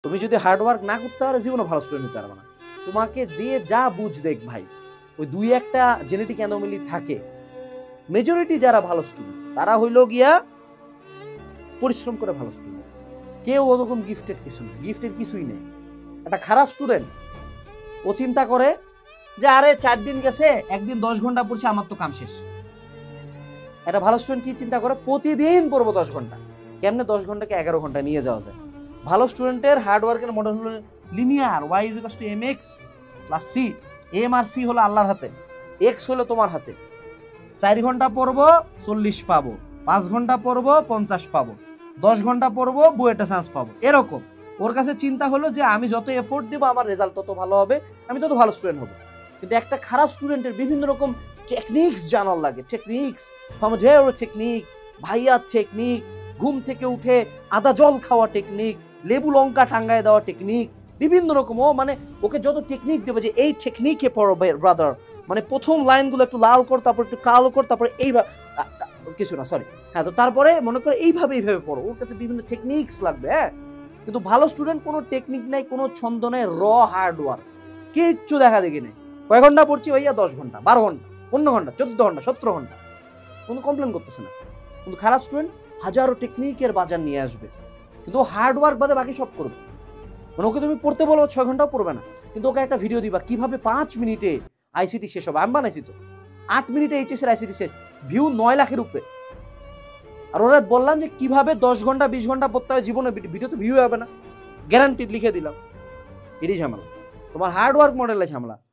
তুমি যদি hard work না করতে পারো জীবনে ভালো স্টুডেন্ট হতে পারবে না। তোমাকে যে যা বুঝ দেখ ভাই, ওই দুই একটা জেনেটিক অ্যানোমালি থাকে। মেজরিটি যারা ভালো স্টুডেন্ট তারা হইল গিয়া পরিশ্রম করে ভালো স্টুডেন্ট। কেউ ওরকম গিফটেড কিছু নেই, গিফটেড কিছুই নেই। একটা খারাপ স্টুডেন্ট ও চিন্তা করে যে আরে 4 দিন গেছে, একদিন 10 ঘন্টা পড়ছে, আমার তো কাম শেষ। একটা ভালো স্টুডেন্ট কি চিন্তা করে, প্রতিদিন পড়বো 10 ঘন্টা। কেমনে 10 ঘন্টাকে 11 ঘন্টা নিয়ে যাওয়া যায়? ভালো স্টুডেন্টের হার্ড ওয়ার্কের মডেল হলো linear, y = mx + c। m আর c হলো আল্লাহর হাতে, x হলো তোমার হাতে। 4 ঘন্টা পড়বো 40 পাবো, 5 ঘন্টা পড়বো 50 পাবো, 10 ঘন্টা পড়বো বুয়েটে চান্স পাবো। এরকম ওর কাছে চিন্তা হলো যে আমি যত এফোর্ট দিব আমার রেজাল্ট তত ভালো হবে, আমি তত ভালো স্টুডেন্ট হব। কিন্তু একটা খারাপ স্টুডেন্টের বিভিন্ন রকম টেকনিক্স জানার লাগে, টেকনিক্স, টেকনিক, ভাইয়ার টেকনিক, ঘুম থেকে উঠে আদা জল খাওয়া টেকনিক, লেবু লঙ্কা টাঙ্গায় দেওয়া টেকনিক, বিভিন্ন রকম। ও মানে ওকে যত টেকনিক দেবে যে এই টেকনিকে পড়ো ব্রাদার, মানে প্রথম লাইনগুলো একটু লাল কর, তারপর একটু কালো কর, তারপরে এইভাবে কিছু না সরি হ্যাঁ, তো তারপরে মনে করে এইভাবে পড়ো। ওর কাছে বিভিন্ন টেকনিক্স লাগবে। হ্যাঁ, কিন্তু ভালো স্টুডেন্ট কোনো টেকনিক নাই, কোনো ছন্দ নাই, হার্ড ওয়ার্ক, কিচ্ছু দেখা দেখি নেই। কয় ঘন্টা পড়ছি ভাইয়া? 10 ঘন্টা, 12 ঘন্টা, 15 ঘন্টা, 14 ঘন্টা, 17 ঘন্টা, কোনো কমপ্লেন করতেছে না। কিন্তু খারাপ স্টুডেন্ট হাজারো টেকনিকের বাজার নিয়ে আসবে, কিন্তু হার্ড ওয়ার্ক বাদে বাকি সব করবে। মানে ওকে তুমি পড়তে বলো 6 ঘন্টাও পড়বে না, কিন্তু ওকে একটা ভিডিও দিবা কিভাবে 5 মিনিটে আইসিটি শেষ হবে। আমি বানাইছি তো 8 মিনিটে এইচএস এর আইসিটি শেষ, ভিউ 9 লাখের উপরে। আর ওরা বললাম যে কিভাবে 10 ঘন্টা 20 ঘন্টা পড়তে হয় জীবনে, ভিডিও তো ভিউ হবে না, গ্যারান্টি লিখে দিলাম। এটাই ঝামেলা, তোমার হার্ড ওয়ার্ক মডেলে ঝামেলা।